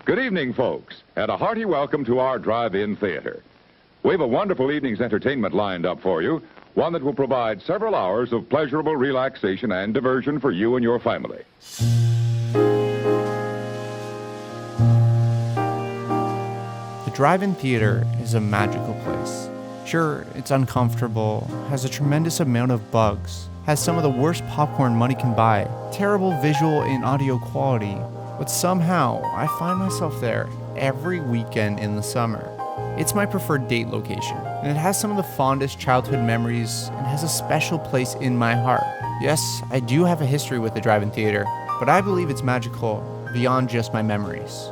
Good evening, folks, and a hearty welcome to our drive-in theater. We have a wonderful evening's entertainment lined up for you, one that will provide several hours of pleasurable relaxation and diversion for you and your family. The drive-in theater is a magical place. Sure, it's uncomfortable, has a tremendous amount of bugs, has some of the worst popcorn money can buy, terrible visual and audio quality, but somehow I find myself there every weekend in the summer. It's my preferred date location, and it has some of the fondest childhood memories and has a special place in my heart. Yes, I do have a history with the drive-in theater, but I believe it's magical beyond just my memories.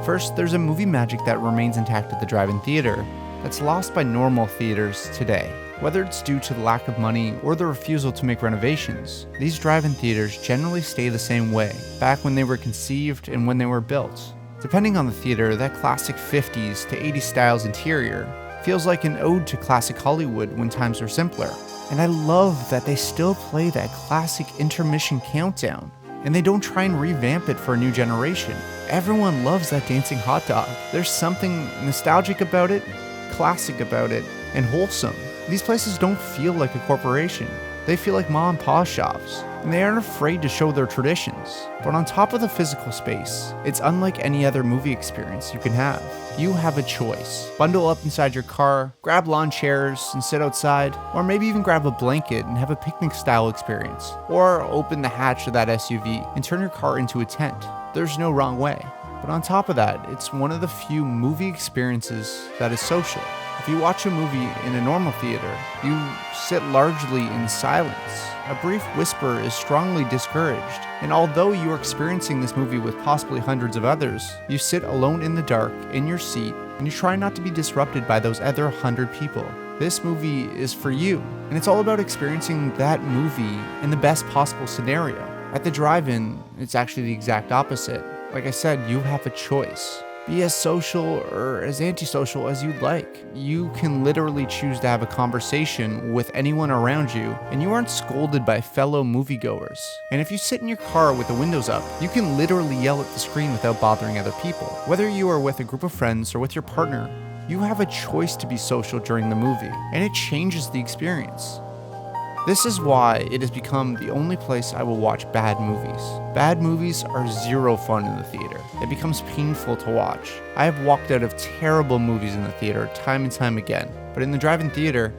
First, there's a movie magic that remains intact at the drive-in theater that's lost by normal theaters today. Whether it's due to the lack of money or the refusal to make renovations, these drive-in theaters generally stay the same way, back when they were conceived and when they were built. Depending on the theater, that classic 50s to 80s styles interior feels like an ode to classic Hollywood when times were simpler. And I love that they still play that classic intermission countdown, and they don't try and revamp it for a new generation. Everyone loves that dancing hot dog. There's something nostalgic about it, classic about it, and wholesome. These places don't feel like a corporation. They feel like mom and pop shops, and they aren't afraid to show their traditions. But on top of the physical space, it's unlike any other movie experience you can have. You have a choice. Bundle up inside your car, grab lawn chairs and sit outside, or maybe even grab a blanket and have a picnic-style experience. Or open the hatch of that SUV and turn your car into a tent. There's no wrong way. But on top of that, it's one of the few movie experiences that is social. If you watch a movie in a normal theater, you sit largely in silence. A brief whisper is strongly discouraged, and although you are experiencing this movie with possibly hundreds of others, you sit alone in the dark, in your seat, and you try not to be disrupted by those other 100 people. This movie is for you, and it's all about experiencing that movie in the best possible scenario. At the drive-in, it's actually the exact opposite. Like I said, you have a choice. Be as social or as antisocial as you'd like. You can literally choose to have a conversation with anyone around you, and you aren't scolded by fellow moviegoers. And if you sit in your car with the windows up, you can literally yell at the screen without bothering other people. Whether you are with a group of friends or with your partner, you have a choice to be social during the movie, and it changes the experience. This is why it has become the only place I will watch bad movies. Bad movies are zero fun in the theater. It becomes painful to watch. I have walked out of terrible movies in the theater time and time again, but in the drive-in theater,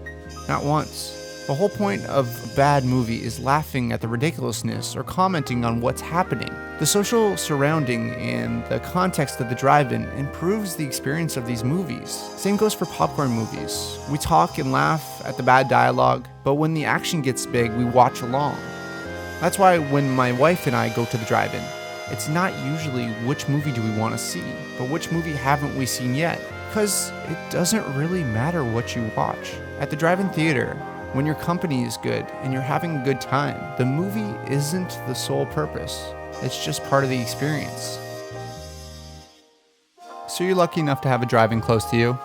not once. The whole point of a bad movie is laughing at the ridiculousness or commenting on what's happening. The social surrounding and the context of the drive-in improves the experience of these movies. Same goes for popcorn movies. We talk and laugh at the bad dialogue, but when the action gets big, we watch along. That's why when my wife and I go to the drive-in, it's not usually which movie do we want to see, but which movie haven't we seen yet, because it doesn't really matter what you watch. At the drive-in theater, when your company is good and you're having a good time, the movie isn't the sole purpose. It's just part of the experience. So you're lucky enough to have a drive-in close to you?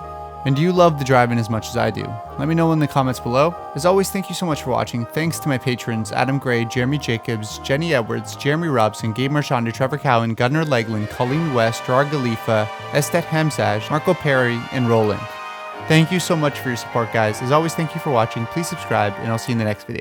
And do you love the drive-in as much as I do? Let me know in the comments below. As always, thank you so much for watching. Thanks to my patrons, Adam Gray, Jeremy Jacobs, Jenny Edwards, Jeremy Robson, Gabe Marchand, Trevor Cowan, Gunnar Legland, Colleen West, Gerard Galifa, Estet Hamzaj, Marco Perry, and Roland. Thank you so much for your support, guys. As always, thank you for watching. Please subscribe, and I'll see you in the next video.